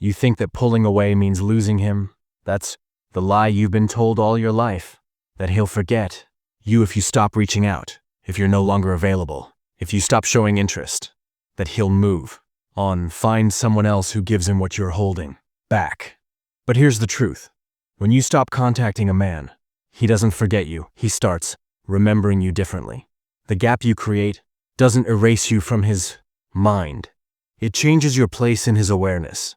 You think that pulling away means losing him. That's the lie you've been told all your life. That he'll forget you if you stop reaching out, if you're no longer available, if you stop showing interest. That he'll move on, find someone else who gives him what you're holding back. But here's the truth. When you stop contacting a man, he doesn't forget you. He starts remembering you differently. The gap you create doesn't erase you from his mind. It changes your place in his awareness.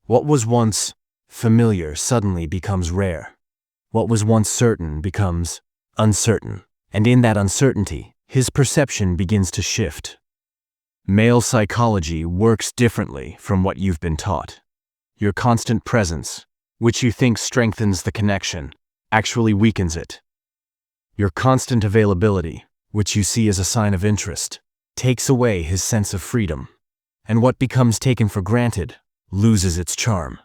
What was once familiar suddenly becomes rare. What was once certain becomes uncertain. And in that uncertainty, his perception begins to shift. Male psychology works differently from what you've been taught. Your constant presence, which you think strengthens the connection, actually weakens it. Your constant availability, which you see as a sign of interest, takes away his sense of freedom. And what becomes taken for granted loses its charm.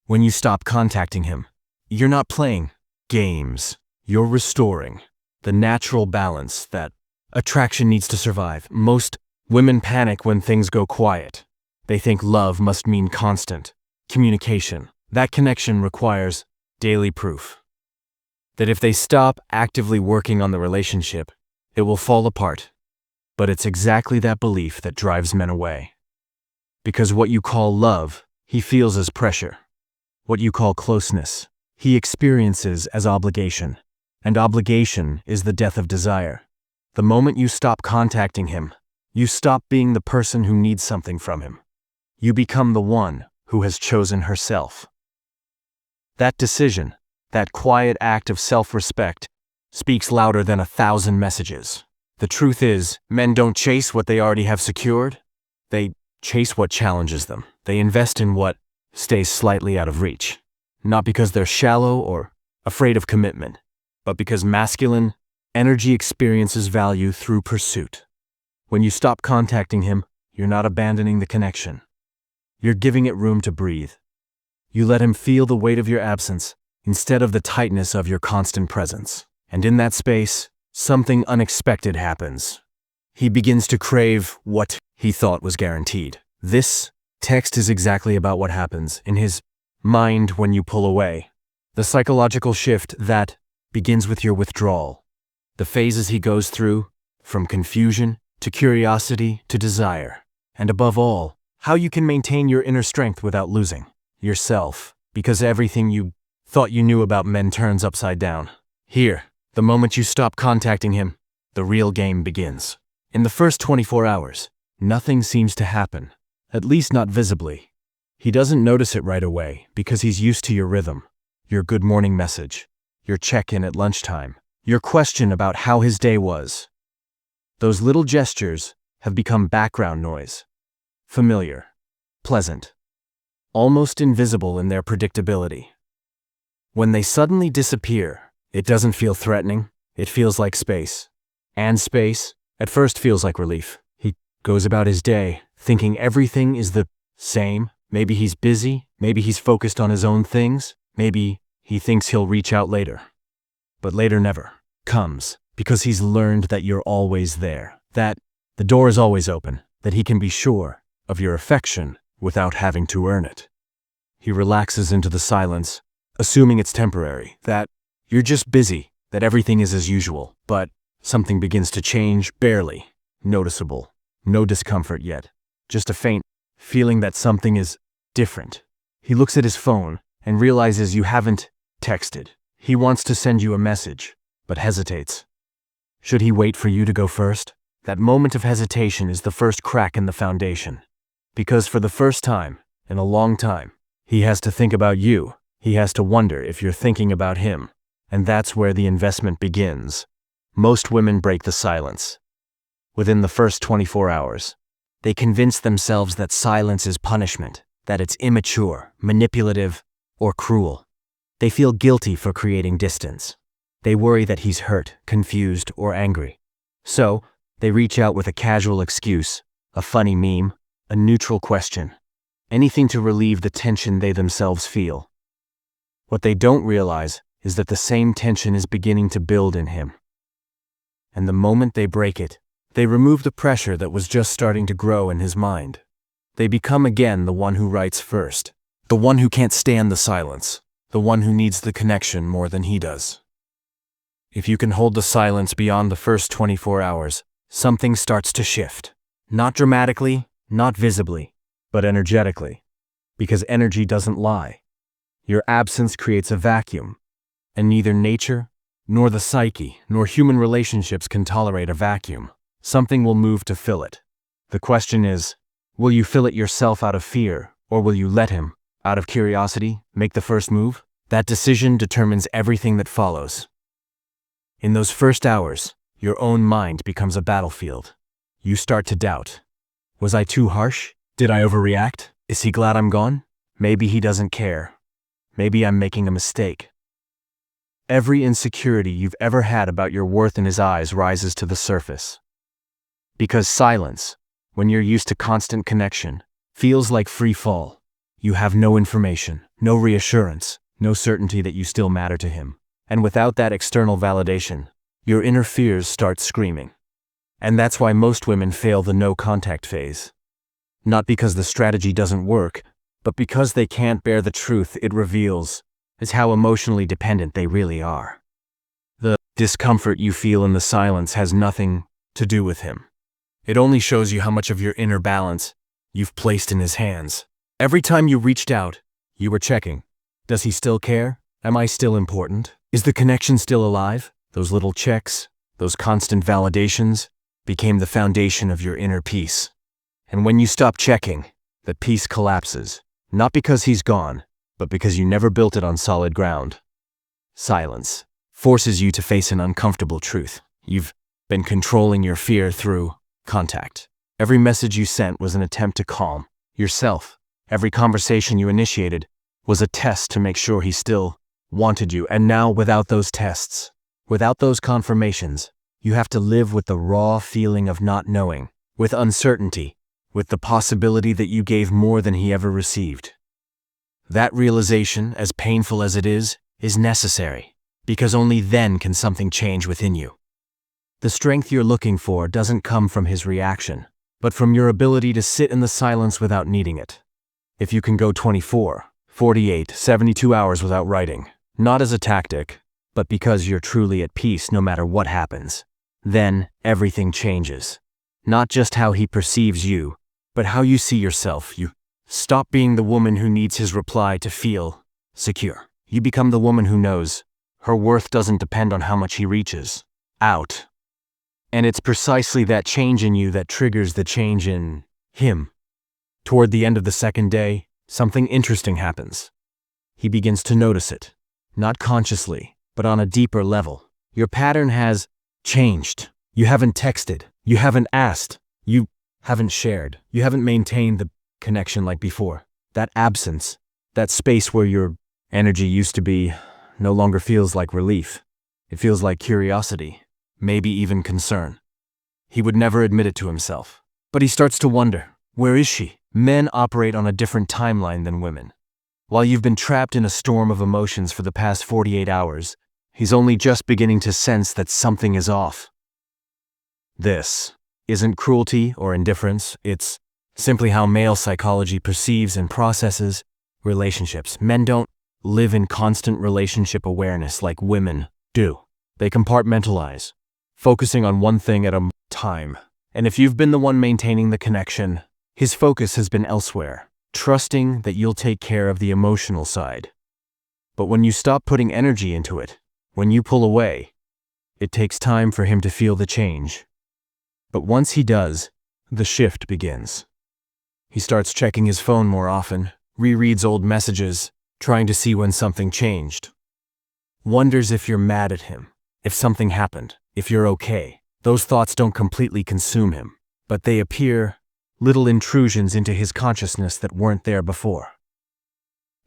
When you stop contacting him, you're not playing games. You're restoring the natural balance that attraction needs to survive. Most women panic when things go quiet. They think love must mean constant communication. That connection requires daily proof. That if they stop actively working on the relationship, it will fall apart. But it's exactly that belief that drives men away. Because what you call love, he feels as pressure. What you call closeness, he experiences as obligation. And obligation is the death of desire. The moment you stop contacting him, you stop being the person who needs something from him. You become the one who has chosen herself. That decision, that quiet act of self-respect, speaks louder than 1,000 messages. The truth is, men don't chase what they already have secured. They chase what challenges them. They invest in what stays slightly out of reach. Not because they're shallow or afraid of commitment, but because masculine energy experiences value through pursuit. When you stop contacting him, you're not abandoning the connection. You're giving it room to breathe. You let him feel the weight of your absence instead of the tightness of your constant presence. And in that space, something unexpected happens. He begins to crave what he thought was guaranteed. This text is exactly about what happens in his mind when you pull away. The psychological shift that begins with your withdrawal. The phases he goes through, from confusion to curiosity to desire. And above all, how you can maintain your inner strength without losing yourself, because everything you thought you knew about men turns upside down. Here, the moment you stop contacting him, the real game begins. In the first 24 hours, nothing seems to happen, at least not visibly. He doesn't notice it right away because he's used to your rhythm, your good morning message, your check-in at lunchtime, your question about how his day was. Those little gestures have become background noise, familiar, pleasant, almost invisible in their predictability. When they suddenly disappear, it doesn't feel threatening, it feels like space. And space, at first, feels like relief. He goes about his day, thinking everything is the same. Maybe he's busy, maybe he's focused on his own things, maybe he thinks he'll reach out later. But later never comes, because he's learned that you're always there, that the door is always open, that he can be sure of your affection without having to earn it. He relaxes into the silence, assuming it's temporary, that you're just busy, that everything is as usual, but something begins to change, barely noticeable, no discomfort yet, just a faint feeling that something is different. He looks at his phone and realizes you haven't texted. He wants to send you a message, but hesitates. Should he wait for you to go first? That moment of hesitation is the first crack in the foundation. Because for the first time, in a long time, he has to think about you. He has to wonder if you're thinking about him. And that's where the investment begins. Most women break the silence. Within the first 24 hours, they convince themselves that silence is punishment, that it's immature, manipulative, or cruel. They feel guilty for creating distance. They worry that he's hurt, confused, or angry. So, they reach out with a casual excuse, a funny meme, a neutral question, anything to relieve the tension they themselves feel. What they don't realize is that the same tension is beginning to build in him. And the moment they break it, they remove the pressure that was just starting to grow in his mind. They become again the one who writes first, The one who can't stand the silence. The one who needs the connection more than he does. If you can hold the silence beyond the first 24 hours, something starts to shift. Not dramatically, not visibly, but energetically. Because energy doesn't lie. Your absence creates a vacuum, and neither nature, nor the psyche, nor human relationships can tolerate a vacuum. Something will move to fill it. The question is, will you fill it yourself out of fear, or will you let him, out of curiosity, make the first move? That decision determines everything that follows. In those first hours, your own mind becomes a battlefield. You start to doubt. Was I too harsh? Did I overreact? Is he glad I'm gone? Maybe he doesn't care. Maybe I'm making a mistake. Every insecurity you've ever had about your worth in his eyes rises to the surface. Because silence, when you're used to constant connection, feels like free fall. You have no information, no reassurance, no certainty that you still matter to him. And without that external validation, your inner fears start screaming. And that's why most women fail the no-contact phase. Not because the strategy doesn't work, but because they can't bear the truth it reveals, is how emotionally dependent they really are. The discomfort you feel in the silence has nothing to do with him. It only shows you how much of your inner balance you've placed in his hands. Every time you reached out, you were checking. Does he still care? Am I still important? Is the connection still alive? Those little checks, those constant validations, became the foundation of your inner peace. And when you stop checking, the peace collapses. Not because he's gone, but because you never built it on solid ground. Silence forces you to face an uncomfortable truth. You've been controlling your fear through contact. Every message you sent was an attempt to calm yourself. Every conversation you initiated was a test to make sure he still wanted you. And now, without those tests, without those confirmations, you have to live with the raw feeling of not knowing, with uncertainty, with the possibility that you gave more than he ever received. That realization, as painful as it is necessary, because only then can something change within you. The strength you're looking for doesn't come from his reaction, but from your ability to sit in the silence without needing it. If you can go 24, 48, 72 hours without writing, not as a tactic, but because you're truly at peace no matter what happens, then everything changes. Not just how he perceives you, but how you see yourself. You stop being the woman who needs his reply to feel secure. You become the woman who knows her worth doesn't depend on how much he reaches out. And it's precisely that change in you that triggers the change in him. Toward the end of the second day, something interesting happens. He begins to notice it, not consciously, but on a deeper level. Your pattern has changed. You haven't texted. You haven't asked. You haven't shared. You haven't maintained the connection like before. That absence, that space where your energy used to be, no longer feels like relief. It feels like curiosity, maybe even concern. He would never admit it to himself. But he starts to wonder, where is she? Men operate on a different timeline than women. While you've been trapped in a storm of emotions for the past 48 hours, he's only just beginning to sense that something is off. This isn't cruelty or indifference, it's simply how male psychology perceives and processes relationships. Men don't live in constant relationship awareness like women do. They compartmentalize, focusing on one thing at a time. And if you've been the one maintaining the connection, his focus has been elsewhere, trusting that you'll take care of the emotional side. But when you stop putting energy into it, when you pull away, it takes time for him to feel the change. But once he does, the shift begins. He starts checking his phone more often, rereads old messages, trying to see when something changed. Wonders if you're mad at him, if something happened, if you're okay. Those thoughts don't completely consume him, but they appear little intrusions into his consciousness that weren't there before.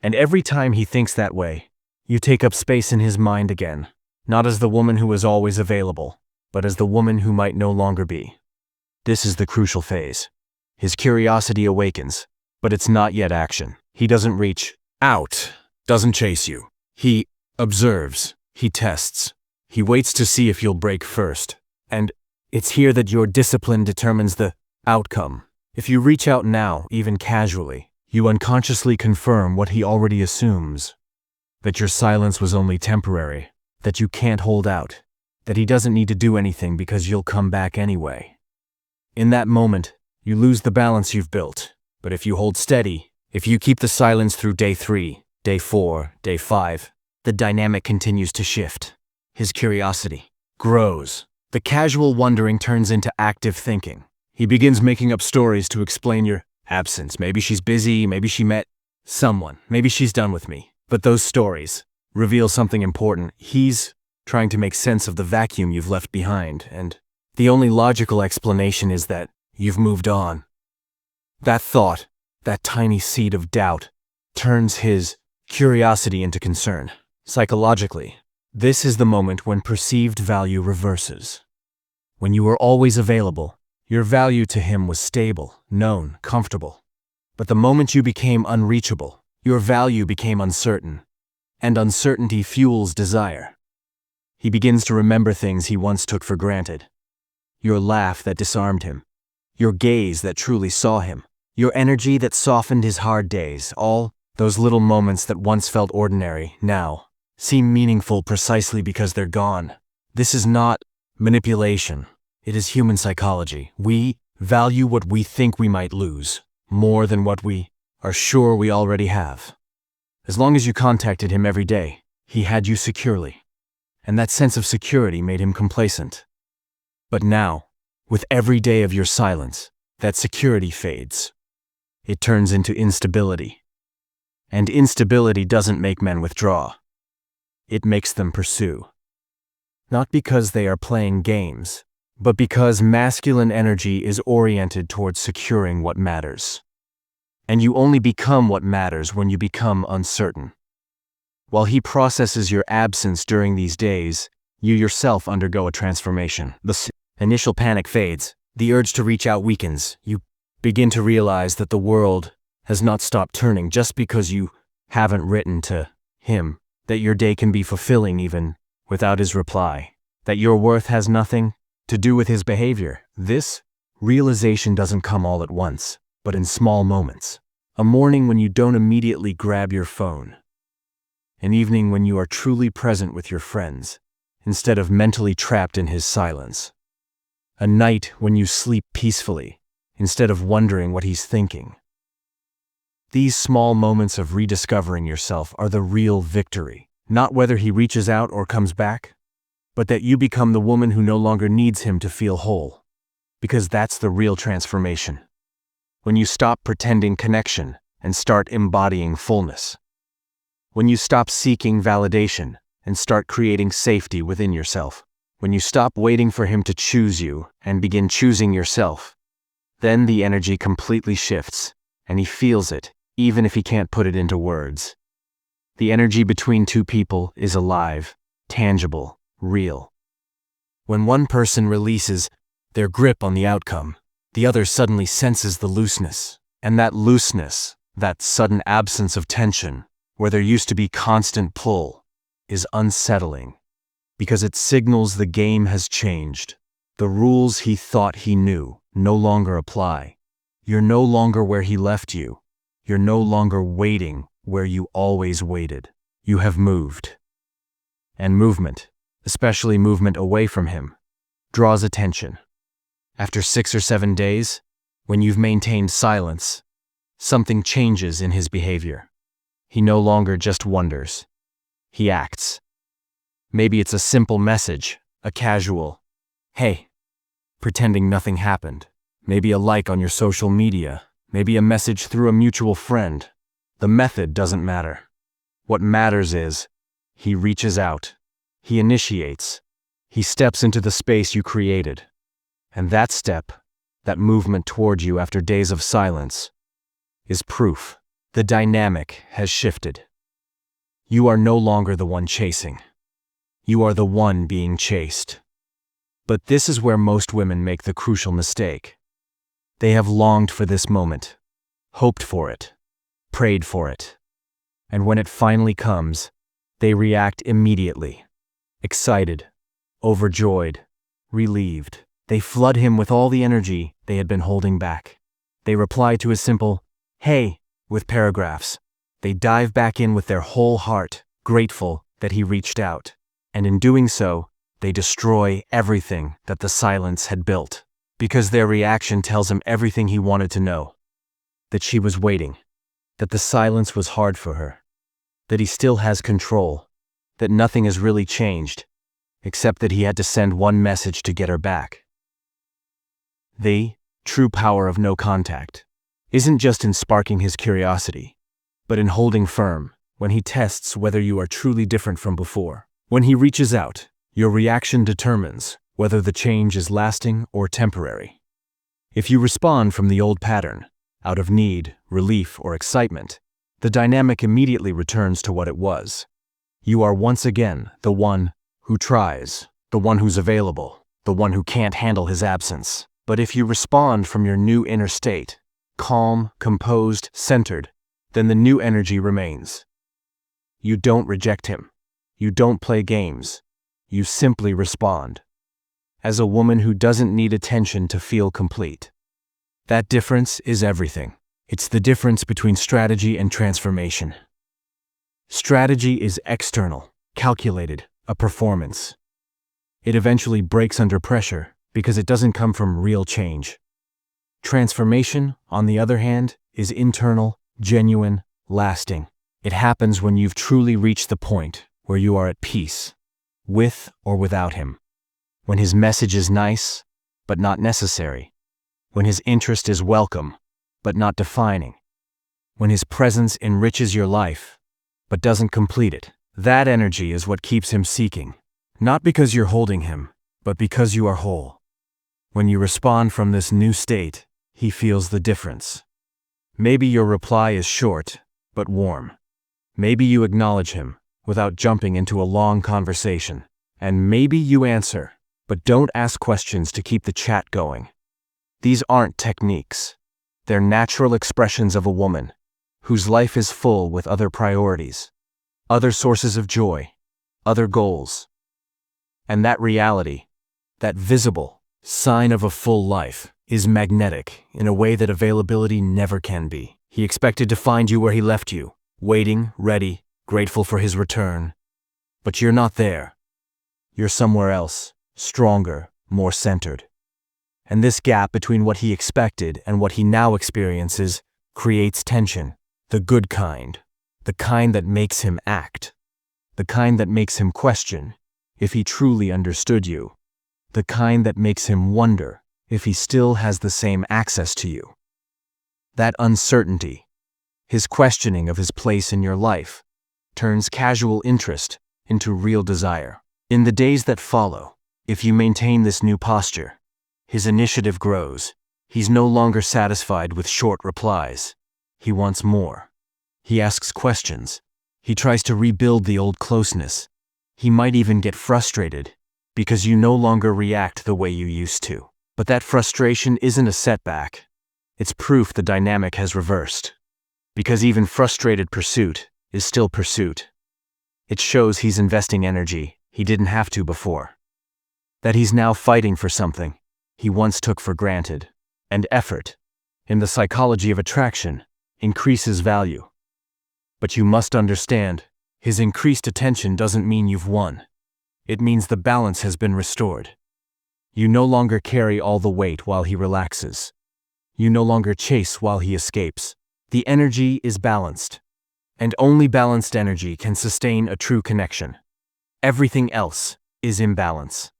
And every time he thinks that way, you take up space in his mind again, not as the woman who was always available, but as the woman who might no longer be. This is the crucial phase. His curiosity awakens, but it's not yet action. He doesn't reach out, doesn't chase you. He observes, he tests, he waits to see if you'll break first. And it's here that your discipline determines the outcome. If you reach out now, even casually, You unconsciously confirm what he already assumes, that your silence was only temporary, that you can't hold out, that he doesn't need to do anything because you'll come back anyway. In that moment, you lose the balance you've built, but if you hold steady, if you keep the silence through day 3, day 4, day 5, the dynamic continues to shift. His curiosity grows. The casual wondering turns into active thinking. He begins making up stories to explain your absence. Maybe she's busy, maybe she met someone, maybe she's done with me. But those stories reveal something important. He's trying to make sense of the vacuum you've left behind, and the only logical explanation is that you've moved on. That thought, that tiny seed of doubt, turns his curiosity into concern. Psychologically, this is the moment when perceived value reverses. When you were always available, your value to him was stable, known, comfortable. But the moment you became unreachable, your value became uncertain, and uncertainty fuels desire. He begins to remember things he once took for granted. Your laugh that disarmed him, your gaze that truly saw him, your energy that softened his hard days, all those little moments that once felt ordinary now seem meaningful precisely because they're gone. This is not manipulation. It is human psychology. We value what we think we might lose more than what we are sure we already have. As long as you contacted him every day, he had you securely, and that sense of security made him complacent. But now, with every day of your silence, that security fades. It turns into instability. And instability doesn't make men withdraw. It makes them pursue. Not because they are playing games, but because masculine energy is oriented towards securing what matters. And you only become what matters when you become uncertain. While he processes your absence during these days, you yourself undergo a transformation. The initial panic fades, the urge to reach out weakens. You begin to realize that the world has not stopped turning just because you haven't written to him, that your day can be fulfilling even without his reply, that your worth has nothing to do with his behavior. This realization doesn't come all at once, but in small moments. A morning when you don't immediately grab your phone. An evening when you are truly present with your friends, instead of mentally trapped in his silence. A night when you sleep peacefully, instead of wondering what he's thinking. These small moments of rediscovering yourself are the real victory. Not whether he reaches out or comes back, but that you become the woman who no longer needs him to feel whole. Because that's the real transformation. When you stop pretending connection and start embodying fullness. When you stop seeking validation and start creating safety within yourself. When you stop waiting for him to choose you and begin choosing yourself. Then the energy completely shifts, and he feels it, even if he can't put it into words. The energy between two people is alive, tangible, real. When one person releases their grip on the outcome, the other suddenly senses the looseness. And that looseness, that sudden absence of tension, where there used to be constant pull, is unsettling. Because it signals the game has changed. The rules he thought he knew no longer apply. You're no longer where he left you. You're no longer waiting where you always waited. You have moved. And movement, especially movement away from him, draws attention. After 6 or 7 days, when you've maintained silence, something changes in his behavior. He no longer just wonders. He acts. Maybe it's a simple message, a casual, "Hey," pretending nothing happened. Maybe a like on your social media. Maybe a message through a mutual friend. The method doesn't matter. What matters is, he reaches out. He initiates. He steps into the space you created. And that step, that movement toward you after days of silence, is proof. The dynamic has shifted. You are no longer the one chasing. You are the one being chased. But this is where most women make the crucial mistake. They have longed for this moment, hoped for it, prayed for it. And when it finally comes, they react immediately. Excited, overjoyed, relieved. They flood him with all the energy they had been holding back. They reply to his simple, "Hey," with paragraphs. They dive back in with their whole heart, grateful that he reached out. And in doing so, they destroy everything that the silence had built. Because their reaction tells him everything he wanted to know. That she was waiting. That the silence was hard for her. That he still has control. That nothing has really changed. Except that he had to send one message to get her back. The true power of no contact isn't just in sparking his curiosity, but in holding firm when he tests whether you are truly different from before. When he reaches out, your reaction determines whether the change is lasting or temporary. If you respond from the old pattern, out of need, relief, or excitement, the dynamic immediately returns to what it was. You are once again the one who tries, the one who's available, the one who can't handle his absence. But if you respond from your new inner state, calm, composed, centered, then the new energy remains. You don't reject him. You don't play games. You simply respond. As a woman who doesn't need attention to feel complete. That difference is everything. It's the difference between strategy and transformation. Strategy is external, calculated, a performance. It eventually breaks under pressure because it doesn't come from real change. Transformation, on the other hand, is internal, genuine, lasting. It happens when you've truly reached the point where you are at peace, with or without him. When his message is nice, but not necessary. When his interest is welcome, but not defining. When his presence enriches your life, but doesn't complete it. That energy is what keeps him seeking. Not because you're holding him, but because you are whole. When you respond from this new state, he feels the difference. Maybe your reply is short, but warm. Maybe you acknowledge him, without jumping into a long conversation. And maybe you answer, but don't ask questions to keep the chat going. These aren't techniques. They're natural expressions of a woman, whose life is full with other priorities, other sources of joy, other goals. And that reality, that visible sign of a full life, is magnetic in a way that availability never can be. He expected to find you where he left you, waiting, ready, grateful for his return. But you're not there. You're somewhere else, stronger, more centered. And this gap between what he expected and what he now experiences creates tension. The good kind. The kind that makes him act. The kind that makes him question if he truly understood you. The kind that makes him wonder if he still has the same access to you. That uncertainty, his questioning of his place in your life, turns casual interest into real desire. In the days that follow, if you maintain this new posture, his initiative grows. He's no longer satisfied with short replies. He wants more. He asks questions. He tries to rebuild the old closeness. He might even get frustrated because you no longer react the way you used to. But that frustration isn't a setback. It's proof the dynamic has reversed. Because even frustrated pursuit is still pursuit. It shows he's investing energy he didn't have to before. That he's now fighting for something he once took for granted. And effort, in the psychology of attraction, increases value. But you must understand, his increased attention doesn't mean you've won. It means the balance has been restored. You no longer carry all the weight while he relaxes. You no longer chase while he escapes. The energy is balanced. And only balanced energy can sustain a true connection. Everything else is imbalance.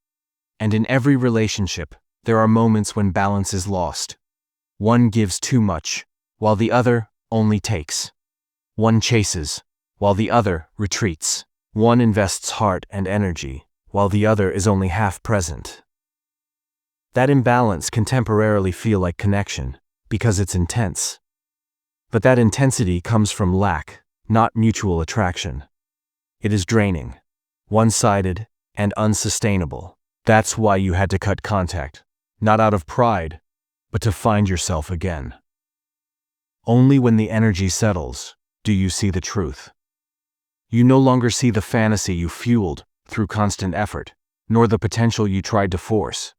And in every relationship, there are moments when balance is lost. One gives too much, while the other only takes. One chases, while the other retreats. One invests heart and energy, while the other is only half present. That imbalance can temporarily feel like connection, because it's intense. But that intensity comes from lack, not mutual attraction. It is draining, one-sided, and unsustainable. That's why you had to cut contact, not out of pride, but to find yourself again. Only when the energy settles do you see the truth. You no longer see the fantasy you fueled through constant effort, nor the potential you tried to force,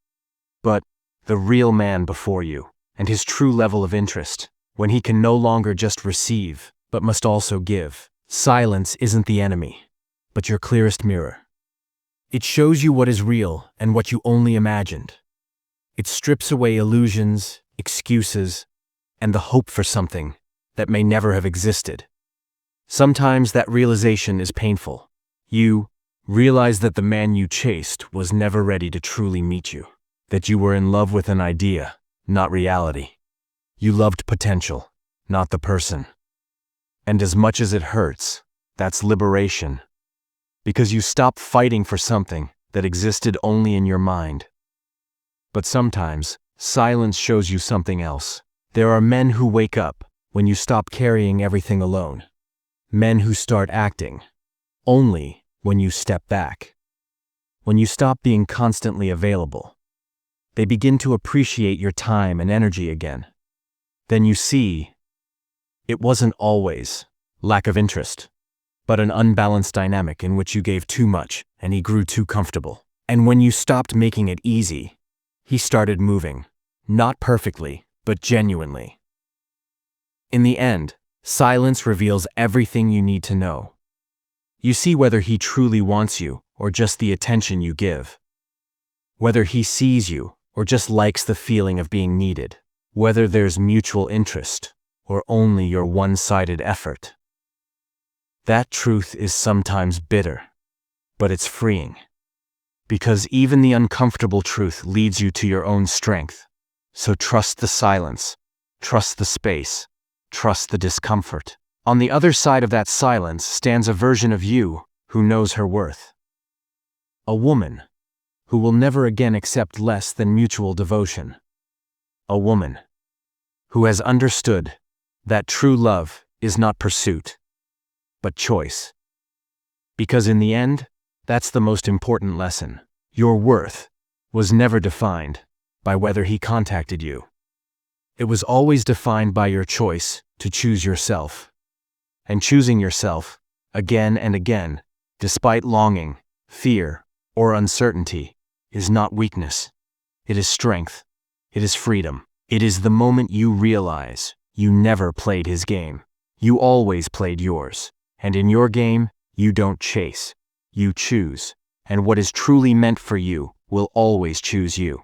but the real man before you and his true level of interest, when he can no longer just receive, but must also give. Silence isn't the enemy, but your clearest mirror. It shows you what is real and what you only imagined. It strips away illusions, excuses, and the hope for something that may never have existed. Sometimes that realization is painful. You realize that the man you chased was never ready to truly meet you, that you were in love with an idea, not reality. You loved potential, not the person. And as much as it hurts, that's liberation, because you stop fighting for something that existed only in your mind. But sometimes, silence shows you something else. There are men who wake up when you stop carrying everything alone. Men who start acting only when you step back. When you stop being constantly available, they begin to appreciate your time and energy again. Then you see, it wasn't always lack of interest, but an unbalanced dynamic in which you gave too much and he grew too comfortable. And when you stopped making it easy, he started moving, not perfectly, but genuinely. In the end, silence reveals everything you need to know. You see whether he truly wants you or just the attention you give. Whether he sees you or just likes the feeling of being needed. Whether there's mutual interest or only your one-sided effort. That truth is sometimes bitter, but it's freeing. Because even the uncomfortable truth leads you to your own strength. So trust the silence, trust the space, trust the discomfort. On the other side of that silence stands a version of you who knows her worth. A woman who will never again accept less than mutual devotion. A woman who has understood that true love is not pursuit, but choice. Because in the end, that's the most important lesson. Your worth was never defined by whether he contacted you. It was always defined by your choice to choose yourself. And choosing yourself, again and again, despite longing, fear, or uncertainty, is not weakness. It is strength. It is freedom. It is the moment you realize you never played his game. You always played yours. And in your game, you don't chase. You choose. And what is truly meant for you will always choose you.